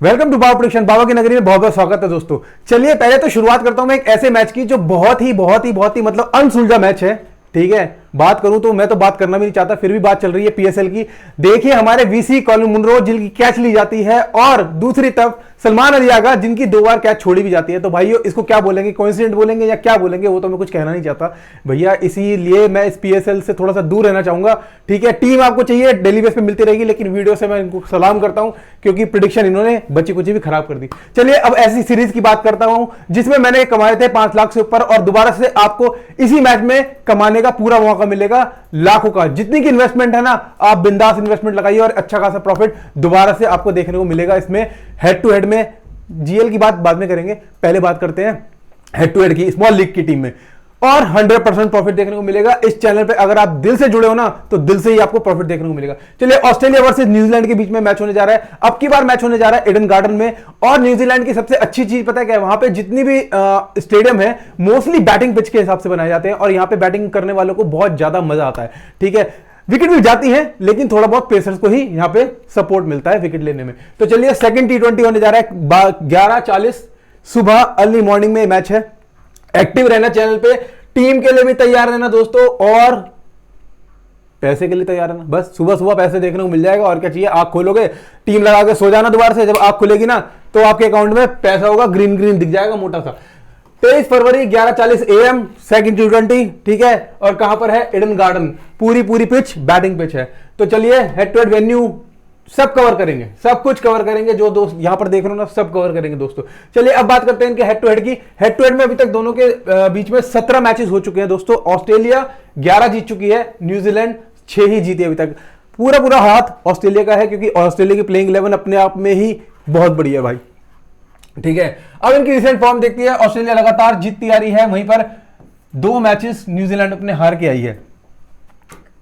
Welcome to power production. बाबा की नगरी में बहुत बहुत स्वागत है दोस्तों। चलिए पहले तो शुरुआत करता हूं मैं एक ऐसे मैच की जो बहुत ही मतलब अनसुलझा मैच है। ठीक है, बात करूं तो मैं तो बात करना भी नहीं चाहता, फिर भी बात चल रही है पीएसएल की। देखिए हमारे वीसी कॉलिन मुनरो जिनकी कैच ली जाती है और दूसरी तरफ सलमान अलियागा जिनकी 2 बार कैच छोड़ी भी जाती है। तो भाइयों इसको क्या बोलेंगे, कोइंसिडेंट बोलेंगे या क्या बोलेंगे, वो तो मैं कुछ कहना नहीं चाहता भैया। इसीलिए मैं इस पीएसएल से थोड़ा सा दूर रहना चाहूंगा। ठीक है, टीम आपको चाहिए डेली बेस पे मिलती रहेगी, लेकिन वीडियो से मैं इनको सलाम करता हूं क्योंकि प्रिडिक्शन इन्होंने बची कुची भी खराब कर दी। चलिए अब ऐसी सीरीज की बात करता हूं जिसमें मैंने कमाए थे 5 लाख से ऊपर और दोबारा से आपको इसी मैच में कमाने का पूरा मौका मिलेगा लाखों का। जितनी की इन्वेस्टमेंट है ना, आप बिंदास इन्वेस्टमेंट लगाइए और अच्छा खासा प्रॉफिट दोबारा से आपको देखने को मिलेगा। इसमें हेड टू हेड में जीएल की बात बाद में करेंगे, पहले बात करते हैं हेड टू हेड की स्मॉल लीग की टीम में, और 100% प्रॉफिट देखने को मिलेगा इस चैनल पे। अगर आप दिल से जुड़े हो ना तो दिल से ही आपको प्रॉफिट देखने को मिलेगा। चलिए ऑस्ट्रेलिया वर्सेस न्यूजीलैंड के बीच में मैच होने जा रहा है। अब की बार मैच होने जा रहा है ईडन गार्डन में। और न्यूजीलैंड की सबसे अच्छी चीज पता है क्या है, वहां पे जितनी भी स्टेडियम है मोस्टली बैटिंग पिच के हिसाब से बनाए जाते हैं और यहां पे बैटिंग करने वालों को बहुत ज्यादा मजा आता है। ठीक है, विकेट भी जाती है लेकिन थोड़ा बहुत पेसर्स को ही यहां पे सपोर्ट मिलता है विकेट लेने में। तो चलिए सेकंड टी20 होने जा रहा है 11:40 सुबह अर्ली मॉर्निंग में मैच है। एक्टिव रहना चैनल पे, टीम के लिए भी तैयार रहना दोस्तों और पैसे के लिए तैयार रहना। बस सुबह सुबह पैसे देखने को मिल जाएगा और क्या चाहिए। आंख खोलोगे, टीम लगा के सो जाना दोबारा से, जब आंख खुलेगी ना तो आपके अकाउंट में पैसा होगा, ग्रीन ग्रीन दिख जाएगा मोटा सा। 23 फरवरी 11:40 AM सेकंड टी20। ठीक है, और कहां पर है, ईडन गार्डन। पूरी पिच बैटिंग पिच है। तो चलिए हेड टू हेड वेन्यू सब कवर करेंगे, सब कुछ कवर करेंगे, जो दोस्त यहां पर देख रहे हो ना सब कवर करेंगे दोस्तों। चलिए अब बात करते हैं इनके हेड टू हेड की। हेड टू हेड में अभी तक दोनों के बीच में 17 मैचेस हो चुके हैं दोस्तों। ऑस्ट्रेलिया 11 जीत चुकी है, न्यूजीलैंड 6 ही जीती है अभी तक। पूरा हाथ ऑस्ट्रेलिया का है क्योंकि ऑस्ट्रेलिया की प्लेइंग 11 अपने आप में ही बहुत बढ़िया है भाई। ठीक है, अब इनकी रिसेंट फॉर्म देखती है। ऑस्ट्रेलिया लगातार जीतती आ रही है, वहीं पर 2 मैचेस न्यूजीलैंड अपने हार के आई है।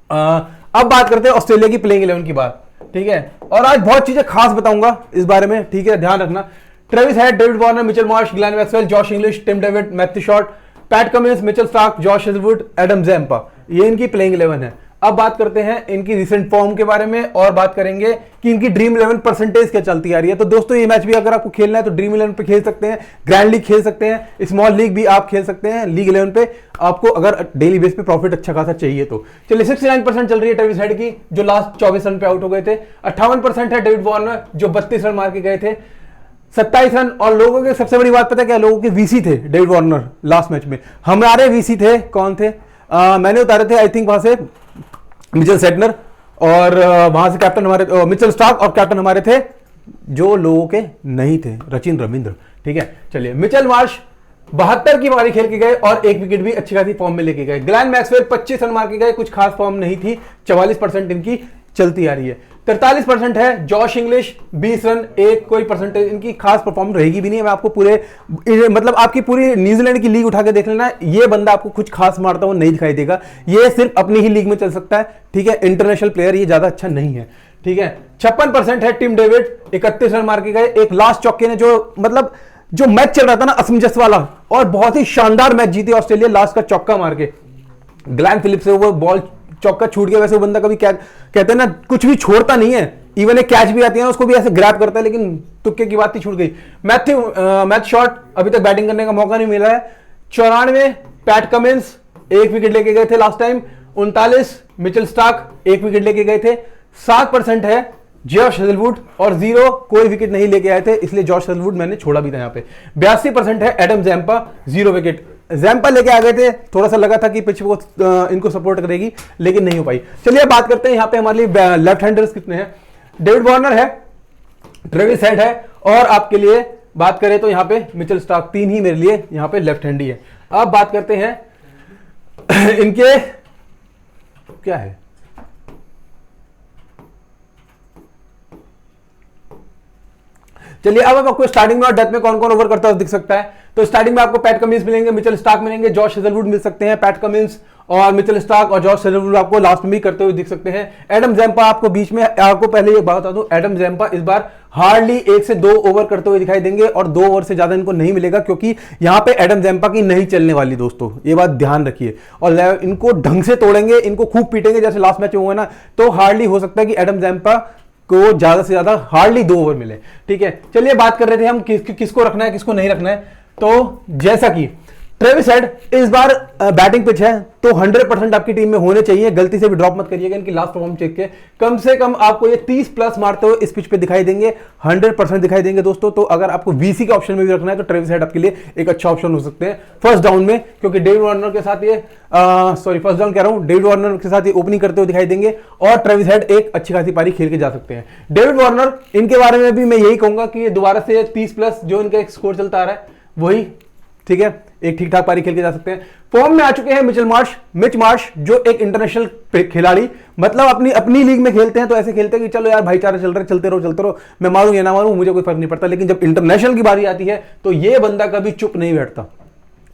अब बात करते हैं ऑस्ट्रेलिया की प्लेइंग 11 की बात। ठीक है, और आज बहुत चीजें खास बताऊंगा इस बारे में। ठीक है, ध्यान रखना। Travis Head, David Warner, Mitchell Marsh, Glenn Maxwell, Josh Inglis, Tim David, Matthew Short, Pat Cummins, Mitchell Starc, Josh Hazlewood, Adam Zampa, ये इनकी प्लेइंग 11 है। अब बात करते हैं इनकी रिसेंट फॉर्म के बारे में और बात करेंगे कि इनकी ड्रीम 11 परसेंटेज क्या चलती आ रही है। तो दोस्तों ये मैच भी अगर आपको खेलना है तो ड्रीम 11 पे खेल सकते हैं, ग्रैंड लीग खेल सकते हैं, स्मॉल लीग भी आप खेल सकते हैं। लीग 11 पे आपको अगर डेली बेस पे प्रॉफिट अच्छा खासा चाहिए तो। चलिए 69% चल रही है ट्रेविस हेड की, जो लास्ट 24 रन पे आउट हो गए थे। 58% है डेविड वार्नर जो 32 रन मार के गए थे, 27 रन। और लोगों के सबसे बड़ी बात पता है क्या, लोगों के वीसी थे डेविड वार्नर लास्ट मैच में। हमारे वीसी थे, कौन थे, मैंने उतारे थे आई थिंक वहां से मिचेल सेटनर, और वहां से कैप्टन हमारे मिचेल स्टार्क, और कैप्टन हमारे थे जो लोगों के नहीं थे, सचिन रविंद्र। ठीक है, चलिए मिचेल मार्श 72 की पारी खेल के गए और 1 विकेट भी अच्छी खासी फॉर्म में लेके गए। ग्लेन मैक्सवेल 25 रन मार के गए, कुछ खास फॉर्म नहीं थी, 44% इनकी चलती आ रही है। 43% है जॉश इंग्लिश, 20 रन, एक कोई परसेंटेज इनकी खास परफॉर्म रहेगी भी नहीं। मैं आपको पूरे मतलब आपकी पूरी न्यूजीलैंड की लीग उठा के देख लेना, ये बंदा आपको कुछ खास मारता हुआ नहीं दिखाई देगा। ये सिर्फ अपनी ही लीग में चल सकता है। ठीक है, इंटरनेशनल प्लेयर ये ज्यादा अच्छा नहीं है। ठीक है, 56% है टिम डेविड, 31 रन मार के गए। एक लास्ट चौके ने जो मैच चल रहा था ना असमंजस वाला, और बहुत ही शानदार मैच जीती ऑस्ट्रेलिया लास्ट का चौका मार के। ग्लेन फिलिप्स से वो बॉल चौका छूट गया। वैसे वो बंदा कभी कहते हैं ना कुछ भी छोड़ता नहीं है, इवन एक कैच भी आती है ना उसको भी ऐसे ग्रैब करता है, लेकिन तुक्के की बात ही छूट गई। मैथ शॉट अभी तक बैटिंग करने का मौका नहीं मिला है। 94 पैट कमिंस 1 विकेट लेके गए थे last time. 39 Mitchell Starc 1 wicket लेके गए थे। 7% है जॉश हेजलवुड और 0 कोई विकेट नहीं लेके आए थे, इसलिए जॉश हेजलवुड मैंने छोड़ा भी था यहाँ पे। 82% है एडम ज़ैम्पा, 0 विकेट। ज़ैम्पा लेके आ गए थे, थोड़ा सा लगा था कि पिच को इनको सपोर्ट करेगी लेकिन नहीं हो पाई। चलिए बात करते हैं यहाँ पे हमारे लिए लेफ्ट हैंडर्स कितने हैं। डेविड वार्नर है, ट्रेविस हेड है, और आपके लिए बात करें तो यहाँ पे मिचेल स्टार्क, 3 ही मेरे लिए यहाँ पे लेफ्ट हैंडी है। अब बात करते हैं इनके क्या है, चलिए अब आपको स्टार्टिंग में और डेथ में कौन कौन ओवर करता है दिख सकता है। तो स्टार्टिंग में आपको पैट कमिंस मिलेंगे, मिचेल स्टार्क मिलेंगे, जॉश हेजलवुड मिल सकते हैं। पैट कमिंस और मिचेल स्टार्क और जॉश हेजलवुड आपको लास्ट में भी करते हुए दिख सकते हैं। एडम ज़ैम्पा आपको बीच में, आपको पहले ये बात बता दूं, एडम ज़ैम्पा इस बार हार्डली 1 से 2 ओवर करते हुए दिखाई देंगे और 2 ओवर से ज्यादा इनको नहीं मिलेगा, क्योंकि यहां पे एडम ज़ैम्पा की नहीं चलने वाली दोस्तों, ये बात ध्यान रखिए। और इनको ढंग से तोड़ेंगे, इनको खूब पीटेंगे जैसे लास्ट मैच में हुआ ना, तो हार्डली हो सकता है कि एडम ज़ैम्पा को ज्यादा से ज्यादा हार्डली 2 ओवर मिले। ठीक है, चलिए बात कर रहे थे हम किसको रखना है किसको नहीं रखना है। तो जैसा कि ट्रेविस हेड इस बार बैटिंग पिच है तो 100% आपकी टीम में होने चाहिए, गलती से भी ड्रॉप मत करिएगा। इनकी लास्ट परफॉर्मेंस चेक के कम से कम आपको ये 30 प्लस मारते हुए इस पिच पे दिखाई देंगे, 100% दिखाई देंगे दोस्तों। तो अगर आपको वीसी के ऑप्शन में भी रखना है तो ट्रेविस हेड आपके लिए एक अच्छा ऑप्शन हो सकते हैं फर्स्ट डाउन में, क्योंकि डेविड वार्नर के साथ ये फर्स्ट डाउन कह रहा हूं, डेविड वार्नर के साथ ये ओपनिंग करते हुए दिखाई देंगे और ट्रेविस हेड एक अच्छी खासी पारी खेल के जा सकते हैं। डेविड वार्नर, इनके बारे में भी मैं यही कहूंगा कि ये दोबारा से 30 प्लस जो इनका एक स्कोर चलता आ रहा है वही, ठीक है, एक ठीक ठाक पारी खेल के जा सकते हैं। फॉर्म में आ चुके हैं मिच मार्श जो एक इंटरनेशनल खिलाड़ी, मतलब अपनी लीग में खेलते हैं तो ऐसे खेलते हैं कि चलो यार भाईचारा चल रहा है, चलते रहो, मैं मारूं या ना मारूं मुझे कोई फर्क नहीं पड़ता। लेकिन जब इंटरनेशनल की बारी आती है तो ये बंदा कभी चुप नहीं बैठता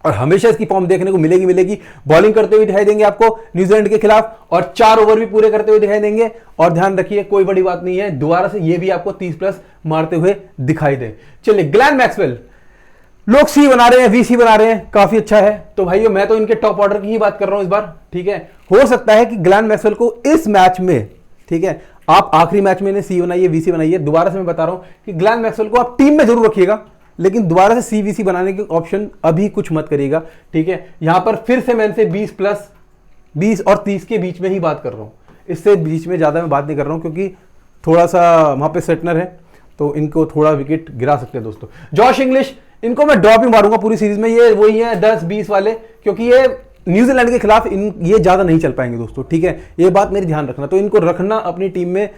और हमेशा इसकी फॉर्म देखने को मिलेगी। बॉलिंग करते हुए दिखाई देंगे आपको न्यूजीलैंड के खिलाफ और 4 ओवर भी पूरे करते हुए दिखाई देंगे। और ध्यान रखिए कोई बड़ी बात नहीं है, दोबारा से ये भी आपको 30 प्लस मारते हुए दिखाई दे। चलिए ग्लेन मैक्सवेल, लोग सी बना रहे हैं, वीसी बना रहे हैं, काफी अच्छा है। तो भाइयों मैं तो इनके टॉप ऑर्डर की ही बात कर रहा हूं इस बार। ठीक है, हो सकता है कि ग्लेन मैक्सवेल को इस मैच में, ठीक है, आप आखिरी मैच में सी बनाइए वीसी बनाइए, दोबारा से मैं बता रहा हूं कि ग्लेन मैक्सवेल को आप टीम में जरूर रखिएगा, लेकिन दोबारा से सी वीसी बनाने के ऑप्शन अभी कुछ मत करिएगा। ठीक है, यहां पर फिर से मैं इनसे 20 और 30 के बीच में ही बात कर रहा हूं, इससे बीच में ज्यादा मैं बात नहीं कर रहा हूं, क्योंकि थोड़ा सा वहां पे सेटनर है तो इनको थोड़ा विकेट गिरा सकते हैं दोस्तों। जॉश इंग्लिश, इनको मैं ड्रॉप ही मारूंगा पूरी सीरीज में, ये वही है 10-20 वाले, क्योंकि ये न्यूजीलैंड के खिलाफ ये ज्यादा नहीं चल पाएंगे दोस्तों। ठीक है, ये बात मेरी ध्यान रखना। तो इनको रखना अपनी टीम में,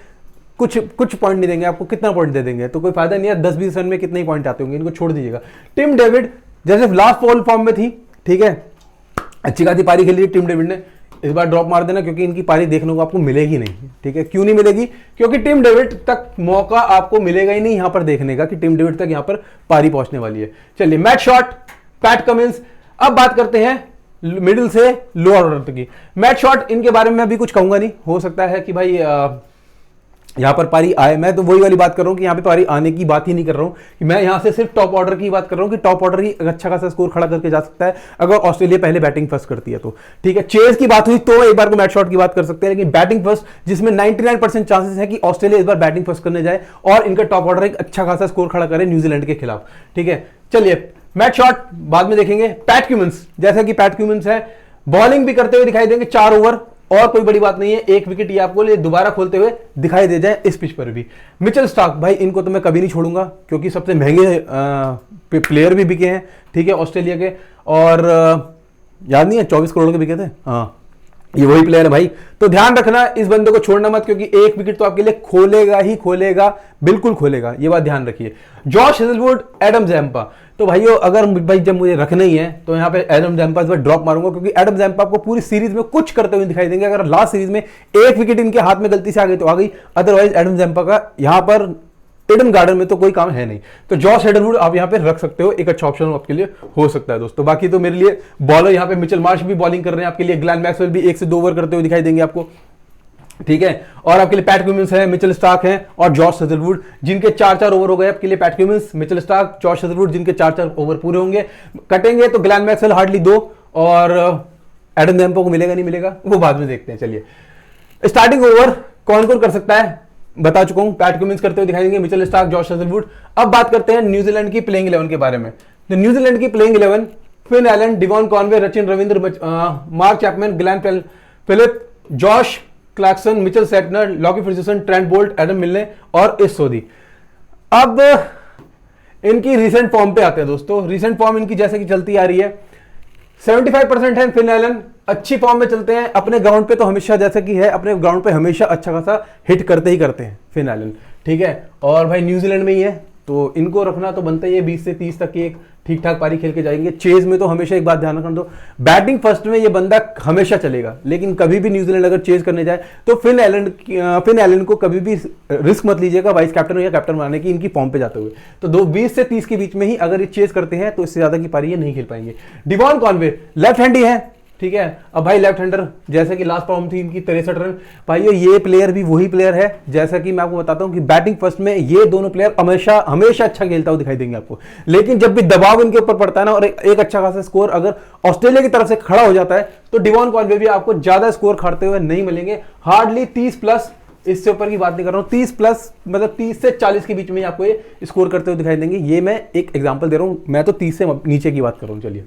कुछ पॉइंट नहीं देंगे आपको, कितना पॉइंट दे देंगे तो कोई फायदा नहीं है, 10-20 रन में कितने ही पॉइंट आते होंगे, इनको छोड़ दीजिएगा। टिम डेविड जैसे लास्ट बॉल फॉर्म में थी, ठीक है, अच्छी खासी पारी खेली टिम डेविड ने, इस बार ड्रॉप मार देना क्योंकि इनकी पारी देखने को आपको मिलेगी नहीं। ठीक है, क्यों नहीं मिलेगी? क्योंकि टिम डेविड तक मौका आपको मिलेगा ही नहीं यहां पर देखने का कि टिम डेविड तक यहां पर पारी पहुंचने वाली है। चलिए मैट शॉट, पैट कमिंस। अब बात करते हैं मिडिल से लोअर ऑर्डर की। मैट शॉट, इनके बारे में अभी कुछ कहूंगा नहीं, हो सकता है कि भाई यहां पर पारी आए, मैं तो वही वाली बात कर रहा हूं कि यहां पे पारी आने की बात ही नहीं कर रहा हूं, कि मैं यहां से सिर्फ टॉप ऑर्डर की बात कर रहा हूं कि टॉप ऑर्डर ही अच्छा खासा स्कोर खड़ा करके जा सकता है अगर ऑस्ट्रेलिया पहले बैटिंग फर्स्ट करती है तो। ठीक है, चेज की बात हुई तो एक बार को मैट शॉट की बात कर सकते हैं, लेकिन बैटिंग फर्स्ट जिसमें 99% चांसेस है कि ऑस्ट्रेलिया इस बार बैटिंग फर्स्ट करने जाए और इनका टॉप ऑर्डर एक अच्छा खासा स्कोर खड़ा करे न्यूजीलैंड के खिलाफ। ठीक है, चलिए मैट शॉट बाद में देखेंगे। पैट क्यूमिंस, जैसा कि पैट क्यूमिंस है, बॉलिंग भी करते हुए दिखाई देंगे 4 ओवर, और कोई बड़ी बात नहीं है, 1 विकेट ये आपको दोबारा खोलते हुए दिखाई दे जाए इस पिच पर भी। मिचेल स्टार्क, भाई इनको तो मैं कभी नहीं छोड़ूंगा क्योंकि सबसे महंगे प्लेयर भी बिके हैं, ठीक है, ऑस्ट्रेलिया के, और याद नहीं है 24 करोड़ के बिके थे, हाँ ये वही प्लेयर है भाई। तो ध्यान रखना, इस बंदे को छोड़ना मत, क्योंकि 1 विकेट तो आपके लिए खोलेगा ही खोलेगा, बिल्कुल खोलेगा, ये बात ध्यान रखिए। जॉश हेजलवुड, एडम जैम्पा, तो भाइयों अगर भाई जब मुझे रखना ही है तो यहाँ पे एडम जैम्पा इस बार ड्रॉप मारूंगा, क्योंकि एडम जैम्पा आपको पूरी सीरीज में कुछ करते हुए दिखाई देंगे। अगर लास्ट सीरीज में 1 विकेट इनके हाथ में गलती से आ गई तो आ गई, अदरवाइज एडम जैम्पा का यहाँ पर ईडन गार्डन में तो कोई काम है नहीं। तो जॉश हेजलवुड आप यहाँ पे रख सकते हो, एक अच्छा ऑप्शन आपके लिए हो सकता है दोस्तों। बाकी तो मेरे लिए बॉलर यहाँ पे मिचेल मार्श भी बॉलिंग कर रहे हैं आपके लिए, ग्लेन मैक्सवेल भी 1 से 2 ओवर करते हुए दिखाई देंगे आपको। ठीक है, और आपके लिए पैट क्यूमिंस है, मिचेल स्टार्क है और जॉश हेजलवुड, जिनके 4-4 ओवर हो गए आपके लिए। PAT Cummins, Mitchell Starc, Josh Hazlewood, जिनके 4-4 ओवर पूरे होंगे, कटेंगे तो ग्लेन मैक्सवेल हार्डली 2 और एडम जैम्पा को मिलेगा नहीं मिलेगा वो बाद में देखते हैं। चलिए स्टार्टिंग ओवर कौन कौन कर सकता है बता चुका हूं, पैट क्यूमिंस करते हुए दिखाई देंगे, मिचेल स्टार्क, जॉश हेजलवुड। अब बात करते हैं न्यूजीलैंड की प्लेइंग 11 के बारे में। तो न्यूजीलैंड की playing 11, Finn Allen, Devon Conway, Sachin Ravindra, Mark Chapman, Glenn Phillip, Josh Clarkson, Mitchell Santner, Lockie Ferguson, Trent Boult, Adam Milne और इस सोदी। अब इनकी रीसेंट फॉर्म पे आते हैं दोस्तों। रीसेंट फॉर्म इनकी जैसे कि चलती आ रही है, 75% है फिन एलन, अच्छी फॉर्म में चलते हैं, अपने ग्राउंड पे तो हमेशा जैसे कि है, अपने ग्राउंड पे हमेशा अच्छा खासा हिट करते ही करते हैं फिन एलन। ठीक है, और भाई न्यूजीलैंड में ही है तो इनको रखना तो बनता ही है, 20 से 30 तक की एक ठीक ठाक पारी खेल के जाएंगे। चेज में तो हमेशा एक बात ध्यान रखना, दो बैटिंग फर्स्ट में ये बंदा हमेशा चलेगा, लेकिन कभी भी न्यूजीलैंड अगर चेज करने जाए तो फिन एलन को कभी भी रिस्क मत लीजिएगा वाइस कैप्टन या कैप्टन बनाने की इनकी फॉर्म पे जाते हुए। तो 20 से 30 के बीच में ही अगर ये चेज करते हैं तो इससे ज्यादा की पारी ये नहीं खेल पाएंगे। डिवॉन कॉनवे लेफ्ट हैंडी है, ठीक है, अब भाई लेफ्ट हैंडर, जैसे कि लास्ट फॉर्म थी इनकी 63 रन। भाई ये प्लेयर भी वही प्लेयर है, जैसा कि मैं आपको बताता हूं कि बैटिंग फर्स्ट में ये दोनों प्लेयर हमेशा अच्छा खेलता हुआ दिखाई देंगे आपको, लेकिन जब भी दबाव इनके ऊपर पड़ता है ना और एक अच्छा खासा स्कोर अगर ऑस्ट्रेलिया की तरफ से खड़ा हो जाता है तो डिवॉन कॉनवे भी आपको ज्यादा स्कोर खाते हुए नहीं मिलेंगे, हार्डली 30 प्लस इससे ऊपर की बात नहीं कर रहा हूँ। 30 प्लस मतलब 30 से 40 के बीच में आपको ये स्कोर करते हुए दिखाई देंगे। ये मैं एक एग्जांपल दे रहा हूँ, मैं तो 30 से नीचे की बात कर रहा हूँ। चलिए,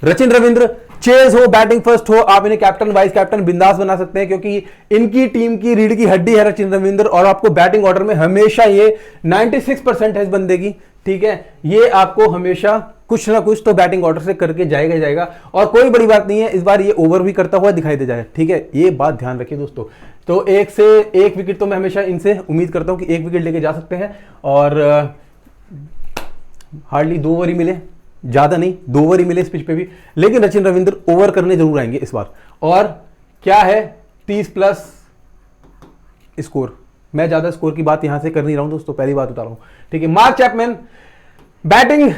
रचिन रविंद्र, चेज हो, बैटिंग फर्स्ट हो, आप इन्हें कैप्टन वाइस कैप्टन बिंदास बना सकते हैं, क्योंकि इनकी टीम की रीढ़ की हड्डी है रचिन रविंद्र, और आपको बैटिंग ऑर्डर में हमेशा ये 96% है इस बंदे की, ठीक है। ये आपको हमेशा कुछ ना कुछ तो बैटिंग ऑर्डर से करके जाएगा, और कोई बड़ी बात नहीं है, इस बार ये ओवर भी करता हुआ दिखाई दे जाए, ठीक है। ये बात ध्यान रखिए दोस्तों। तो एक विकेट तो मैं हमेशा इनसे उम्मीद करता हूं कि एक विकेट लेके जा सकते हैं, और हार्डली 2 ओवर ही मिले, ज्यादा नहीं, 2 ओवर ही मिले इस पिच पे भी, लेकिन रचिन रविंद्र ओवर करने जरूर आएंगे इस बार। और क्या है 30 प्लस स्कोर, मैं ज्यादा स्कोर की बात यहां से कर नहीं रहा हूं दोस्तों, पहली बात बता रहा हूं, ठीक है। मार्क चैपमैन बैटिंग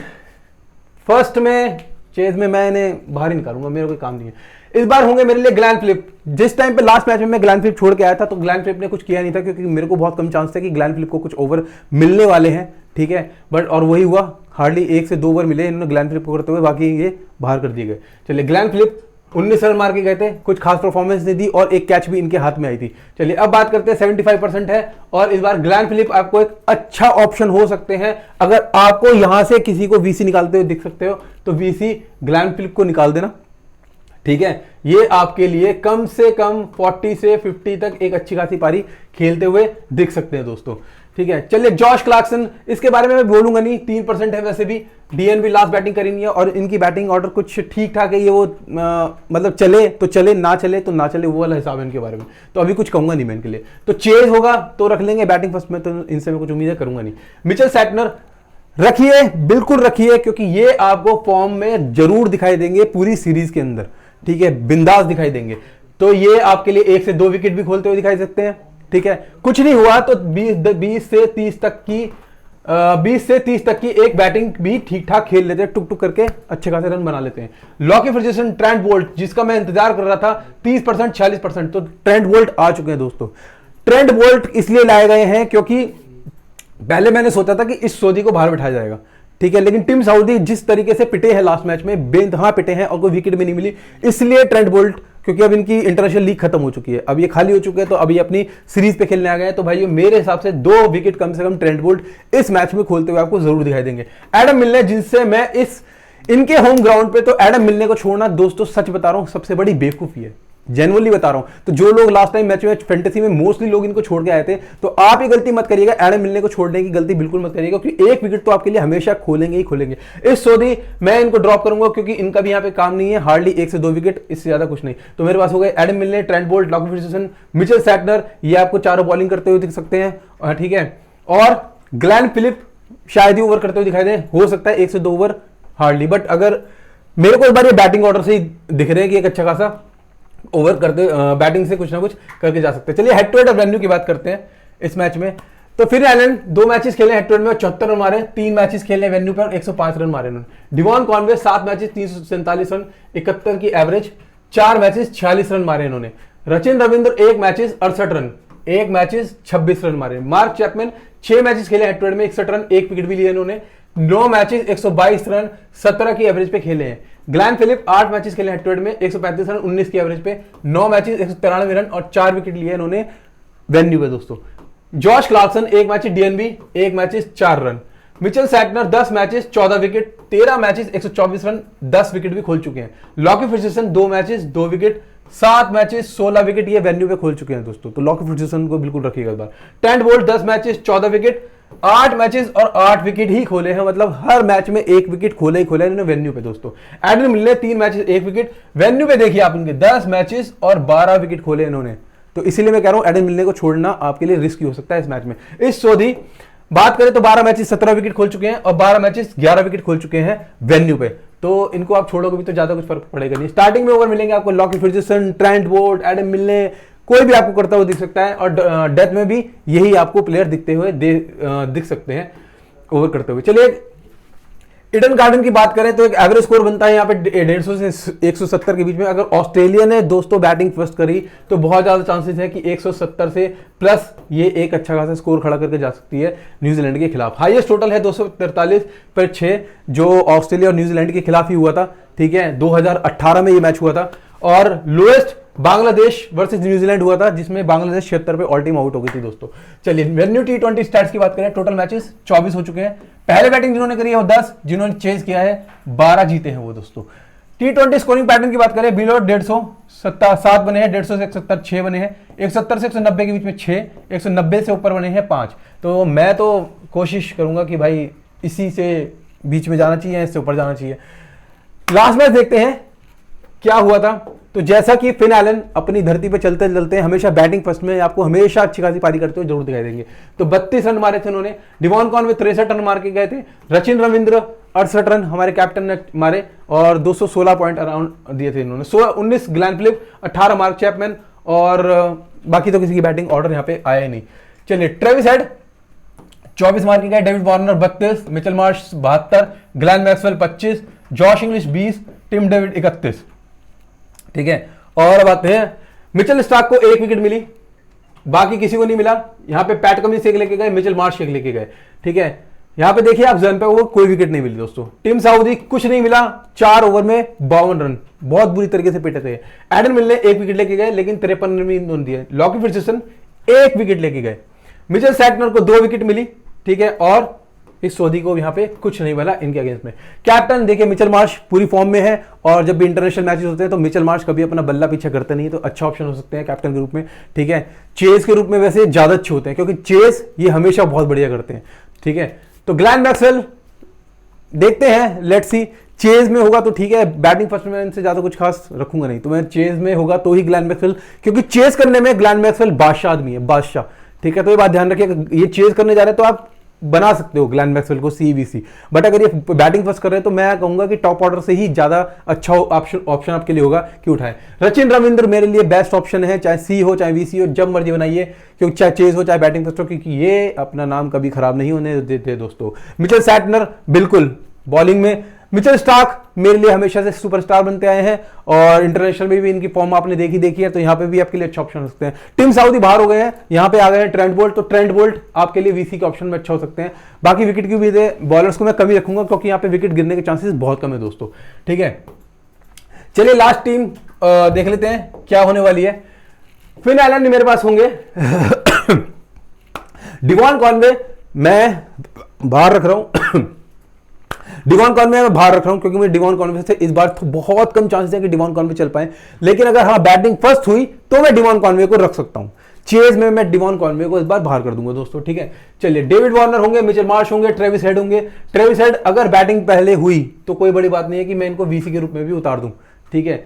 फर्स्ट में, चेज में मैं इन्हें बाहर ही निकालूंगा, मेरा कोई काम नहीं है। इस बार होंगे मेरे लिए ग्लैन फिलिप। जिस टाइम पे लास्ट मैच में मैं ग्लैन फिलिप छोड़ के आया था, तो ग्लैन फिलिप ने कुछ किया नहीं था, क्योंकि मेरे को बहुत कम चांस थे कि ग्लैन फिलिप को कुछ ओवर मिलने वाले हैं, ठीक है। बट और वही हुआ, हार्डली 1 से 2 ओवर मिले इन्होंने ग्लैन फिलिप को करते हुए, बाकी ये बाहर कर दिए गए। चलिए, ग्लैन फिलिप 19 रन मार के गए थे, कुछ खास परफॉर्मेंस नहीं दी, और एक कैच भी इनके हाथ में आई थी। चलिए, अब बात करते हैं 75% है, और इस बार ग्लैन फिलिप आपको एक अच्छा ऑप्शन हो सकते हैं। अगर आपको यहां से किसी को वीसी निकालते हुए दिख सकते हो, तो वीसी ग्लैन फिलिप को निकाल देना, ठीक है। ये आपके लिए कम से कम 40 से 50 तक एक अच्छी खासी पारी खेलते हुए दिख सकते हैं दोस्तों, ठीक है। चलिए, जॉश क्लार्कसन, इसके बारे में मैं बोलूंगा नहीं, 3% है वैसे भी, डीएनबी लास्ट बैटिंग करी नहीं है, और इनकी बैटिंग ऑर्डर कुछ ठीक ठाक है, ये वो मतलब चले तो चले, ना चले तो ना चले, वो वाला हिसाब है इनके बारे में, तो अभी कुछ कहूंगा नहीं मैं इनके लिए। तो चेज होगा तो रख लेंगे बैटिंग फर्स्ट में, तो इनसे मैं कुछ उम्मीद करूंगा नहीं। मिचेल सैटनर रखिए, बिल्कुल रखिए, क्योंकि ये आपको फॉर्म में जरूर दिखाई देंगे पूरी सीरीज के अंदर, ठीक है, बिंदास दिखाई देंगे। तो ये आपके लिए 1 से 2 विकेट भी खोलते हुए दिखाई सकते हैं, ठीक है। कुछ नहीं हुआ तो 20 से 30 तक की एक बैटिंग भी ठीक ठाक खेल लेते हैं, टुक टुक करके अच्छे खासे रन बना लेते हैं। लॉकी फर्ग्यूसन, ट्रेंट बोल्ट, जिसका मैं इंतजार कर रहा था, 30% 46%, तो ट्रेंट बोल्ट आ चुके हैं दोस्तों। ट्रेंट बोल्ट इसलिए लाए गए हैं क्योंकि पहले मैंने सोचा था कि इस सऊदी को बाहर बिठाया जाएगा, ठीक है, लेकिन टीम सऊदी जिस तरीके से पिटे हैं लास्ट मैच में, बेंतहा पिटे हैं और कोई विकेट भी नहीं मिली, इसलिए ट्रेंट बोल्ट, क्योंकि अब इनकी इंटरनेशनल लीग खत्म हो चुकी है, अब ये खाली हो चुके हैं, तो अभी अपनी सीरीज पे खेलने आ गए हैं। तो भाई मेरे हिसाब से 2 विकेट कम से कम ट्रेंट बोल्ट इस मैच में खोलते हुए आपको जरूर दिखाई देंगे। एडम मिलने, जिनसे मैं इनके होम ग्राउंड पे, तो एडम मिलने को छोड़ना दोस्तों, सच बता रहा हूं, सबसे बड़ी बेवकूफी है, जेन्युइनली बता रहा हूं। तो जो लोग लास्ट टाइम मैच में फैंटेसी में मोस्टली लोग इनको छोड़ के आए थे, तो आप ये गलती मत करिएगा, एडम मिलने को छोड़ने की गलती बिल्कुल मत करिएगा, क्योंकि एक विकेट तो आपके लिए हमेशा खोलेंगे ही खोलेंगे। इस सऊदी मैं इनको ड्रॉप करूंगा, क्योंकि इनका भी यहां पे काम नहीं है, हार्डली 1 से 2 विकेट, इससे ज्यादा कुछ नहीं। तो मेरे पास हो गए Adam Milne, Trent Boult, Lockie Ferguson, Mitchell Santner, ये आपको चारों बॉलिंग करते हुए दिख सकते हैं, ठीक है। और ग्लैन फिलिप शायद ही ओवर करते हुए दिखाई दे, हो सकता है 1 से 2 ओवर हार्डली, बट अगर मेरे को इस बार ये बैटिंग ऑर्डर से ही दिख रहे हैं कि एक अच्छा खासा ओवर करते, बैटिंग से कुछ ना कुछ करके जा सकते हैं। चलिए, हेड टू हेड रेवेन्यू की बात करते हैं इस मैच में। तो फिर आइलैंड 2 मैचेस खेले हेड टू हेड में, 74 रन मारे, 3 मैचेस खेले वेन्यू पर, 105 रन मारे उन्होंने। डिवॉन कॉनवे 7 मैचेस 347 रन, 71 की एवरेज, 4 मैचेस 46 रन मारे इन्होंने। Rachin Ravindra 1 matches 68 run, 1 matches 26 run मारे। मार्क चैपमैन 6 मैचेस खेले हेड टू हेड में, 61 रन, 1 विकेट भी लिए इन्होंने, 9 मैचेस 122 रन, 17 की एवरेज पे खेले हैं। ग्लैन फिलिप 8 मैचेस खेले हेड टू हेड में, 135 रन, 19 की एवरेज पे, 9 मैचेस 193 रन और 4 विकेट लिए इन्होंने वेन्यू पे दोस्तों। Josh Clarkson 1 match DNB, 1 matches 4 run. Mitchell Santner 10 matches 14 wicket, 13 matches 124 run, 10 wicket भी खोल चुके हैं। Lockie Ferguson 2 matches 2 wicket, 7 matches 16 wicket, ये वेन्यू पे खोल चुके हैं दोस्तों। तो लॉकी फर्ग्यूसन को बिल्कुल रखिएगा इस बार। Trent Boult 10 matches 14 wicket, 8 matches और 8 विकेट ही खोले हैं, मतलब हर मैच में 1 विकेट खोले ही खोले इन्होंने वेन्यू पे दोस्तों। एडम मिलने 3 मैचेस 1 विकेट, वेन्यू पे देखिए आप उनके 10 मैचेस और 12 विकेट खोले इन्होंने। तो इसीलिए मैं कह रहा हूं एडम मिलने को छोड़ना आपके लिए रिस्की हो सकता है इस मैच में। इस सऊदी बात करें तो 12 मैचेस 17 विकेट खोल चुके हैं और 12 मैचेस 11 विकेट खोल चुके हैं वेन्यू पे, तो इनको आप छोड़ोगे भी तो ज्यादा कुछ फर्क पड़ेगा नहीं। स्टार्टिंग में ओवर मिलेंगे आपको Lockie Ferguson, Trent Boult, Adam Milne, कोई भी आपको करता हुआ दिख सकता है, और डेथ में भी यही आपको प्लेयर दिखते हुए दिख सकते हैं ओवर करते हुए। चलिए, ईडन गार्डन की बात करें तो एक एवरेज स्कोर बनता है यहाँ पे 150 से 170 के बीच में। अगर ऑस्ट्रेलिया ने दोस्तों बैटिंग फर्स्ट करी तो बहुत ज्यादा चांसेस है कि 170 से प्लस ये एक अच्छा खासा स्कोर खड़ा करके जा सकती है न्यूजीलैंड के खिलाफ। हाईएस्ट टोटल है 243 पर 6, जो ऑस्ट्रेलिया और न्यूजीलैंड के खिलाफ ही हुआ था, ठीक है, 2018 में ये मैच हुआ था। और लोएस्ट बांग्लादेश वर्सेस न्यूजीलैंड हुआ था, जिसमें बांग्लादेश 76 पे ऑल टीम आउट हो गई थी दोस्तों। चलिए वेन्यू T20 स्टैट्स की बात करें, टोटल मैचेस 24 हो चुके हैं। पहले बैटिंग जिन्होंने करी है वो 10, जिन्होंने चेज किया है 12 जीते हैं वो दोस्तों। T20 स्कोरिंग पैटर्न की बात करें, बिलो 150 7 बने हैं, 150 से 170 6 बने हैं, 170 से 190 के बीच में 6, 190 से ऊपर बने हैं 5। तो मैं तो कोशिश करूंगा कि भाई इसी से बीच में जाना चाहिए, इससे ऊपर जाना चाहिए। लास्ट मैच देखते हैं क्या हुआ था। तो जैसा कि फिन एलन अपनी धरती पे चलते चलते हमेशा बैटिंग फर्स्ट में आपको हमेशा अच्छी खासी पारी करते हुए जरूर दिखाई देंगे। तो 32 रन मारे थे उन्होंने, डिवॉन कॉनवे 63 रन मार के गए थे, रचिन रविंद्र 68 रन हमारे कैप्टन ने मारे और 216 पॉइंट अराउंड दिए थे इन्होंने। 19 ग्लैन फिलिप, 18 मार्क चैपमैन और बाकी तो किसी की बैटिंग ऑर्डर यहाँ पे आया ही नहीं। चलिए ट्रेविस हेड 24 मार के गए, David Warner 32, Mitchell Marsh 72, Glenn Maxwell 25, Josh Inglis 20, Tim David 31। ठीक है, और अब आते हैं मिचेल स्टार्क को 1 विकेट मिली, बाकी किसी को नहीं मिला। यहां पे पैट कमिंस 1 लेके गए, मिचेल मार्श 1 लेके गए। ठीक है, यहां पे देखिए आप जन पे वो कोई विकेट नहीं मिली दोस्तों। टिम साउदी कुछ नहीं मिला, 4 ओवर में 52 रन, बहुत बुरी तरीके से पिटे थे। एडन मिल ने 1 विकेट लेके गए, लेकिन 53 रन भी इन्होंने दिए। लॉकी फिट्जरसन 1 विकेट लेके गए। मिचेल सैटनर को 2 विकेट मिली। ठीक है, और इस सऊदी को यहां पे कुछ नहीं मिला इनके अगेंस्ट में। कैप्टन देखिए मिचेल मार्श पूरी फॉर्म में है, और जब भी इंटरनेशनल मैचेस होते हैं तो मिचेल मार्श कभी अपना बल्ला पीछे करते नहीं, तो अच्छा ऑप्शन हो सकते हैं कैप्टन के रूप में। ठीक है, चेस के रूप में वैसे ज्यादा अच्छे होते हैं, क्योंकि चेस ये हमेशा बहुत बढ़िया करते हैं। ठीक है, तो ग्लैन मैक्सवेल देखते हैं, लेट्स सी। चेज में होगा तो ठीक है, बैटिंग फर्स्ट में इनसे ज्यादा कुछ खास रखूंगा नहीं, तो मैं चेज में होगा तो ही ग्लैन मैक्सवेल, क्योंकि चेस करने में ग्लैन मैक्सवेल बादशाह आदमी है, बादशाह। ठीक है, तो ये बात ध्यान रखिए, ये चेज करने जा रहे हैं तो आप बना सकते हो ग्लैन मैक्सवेल को CVC, बट अगर ये बैटिंग फर्स्ट कर रहे हैं तो मैं कहूंगा कि टॉप ऑर्डर से ही ज्यादा अच्छा ऑप्शन आपके लिए होगा कि उठाएं। रचिन रविंद्र मेरे लिए बेस्ट ऑप्शन है, चाहे C हो चाहे VC हो, जब मर्जी बनाइए, क्योंकि चाहे चेज हो चाहे बैटिंग फर्स्ट हो, क्योंकि ये अपना नाम कभी खराब नहीं होने देते दोस्तों। मिचेल सैटनर बिल्कुल बॉलिंग में, मिचेल स्टार्क मेरे लिए हमेशा से सुपरस्टार बनते आए हैं, और इंटरनेशनल में भी इनकी फॉर्म आपने देखी है, तो यहां पे भी आपके लिए अच्छा ऑप्शन हो सकते हैं। टिम साउदी बाहर हो गए हैं, यहां पे आ गए हैं ट्रेंट बोल्ट, तो ट्रेंट बोल्ट आपके लिए VC के ऑप्शन में अच्छा हो सकते हैं। बाकी विकेट की भी बॉलर्स को मैं कम ही रखूंगा, क्योंकि यहां पे विकेट गिरने के चांसेस बहुत कम है दोस्तों। ठीक है, चलिए लास्ट टीम देख लेते हैं क्या होने वाली है। फिन एलन मेरे पास होंगे, डिवॉन कॉनवे मैं बाहर रख रहा हूं, डिवॉन कॉनवे मैं बाहर रख रहा हूं, क्योंकि मुझे डिवॉन कॉनवे से इस बार तो बहुत कम चांसेस है कि डिवॉन कॉनवे चल पाए, लेकिन अगर हाँ बैटिंग फर्स्ट हुई तो मैं डिवॉन कॉनवे को रख सकता हूं। चेज में मैं डिवॉन कॉनवे को इस बार बाहर कर दूंगा दोस्तों। ठीक है, चलिए डेविड वार्नर होंगे, मिचेल मार्श होंगे, ट्रेविस हेड होंगे। ट्रेविस हेड अगर बैटिंग पहले हुई तो कोई बड़ी बात नहीं है कि मैं इनको VC के रूप में भी उतार दूं। ठीक है,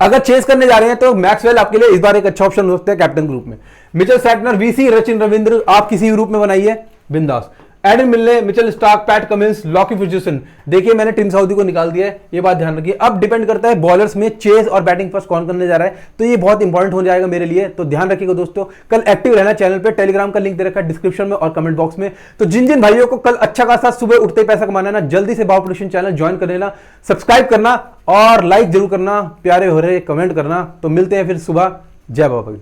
अगर चेस करने जा रहे हैं तो मैक्सवेल आपके लिए इस बार एक अच्छा ऑप्शन हो सकता है कैप्टन के रूप में। Mitchell Santner VC, Rachin Ravindra आप किसी भी रूप में बनाइए, बिंदास। Aiden Milne, Mitchell Starc, Pat Cummins, Lockie Ferguson. देखिए मैंने टिम साउदी को निकाल दिया है, ये बात ध्यान रखिए। अब डिपेंड करता है बॉलर्स में चेज और बैटिंग फर्स्ट कौन करने जा रहा है, तो ये बहुत इंपॉर्टेंट हो जाएगा मेरे लिए, तो ध्यान रखिएगा दोस्तों। कल एक्टिव रहना चैनल पे, टेलीग्राम का लिंक दे रखा है डिस्क्रिप्शन में और कमेंट बॉक्स में। तो जिन जिन भाइयों को कल अच्छा खासा सुबह उठते पैसा कमाना है ना, जल्दी से भाव प्रोडक्शन चैनल ज्वाइन कर लेना, सब्सक्राइब करना और लाइक जरूर करना, प्यारे हो रहे कमेंट करना। तो मिलते हैं फिर सुबह, जय बाबा।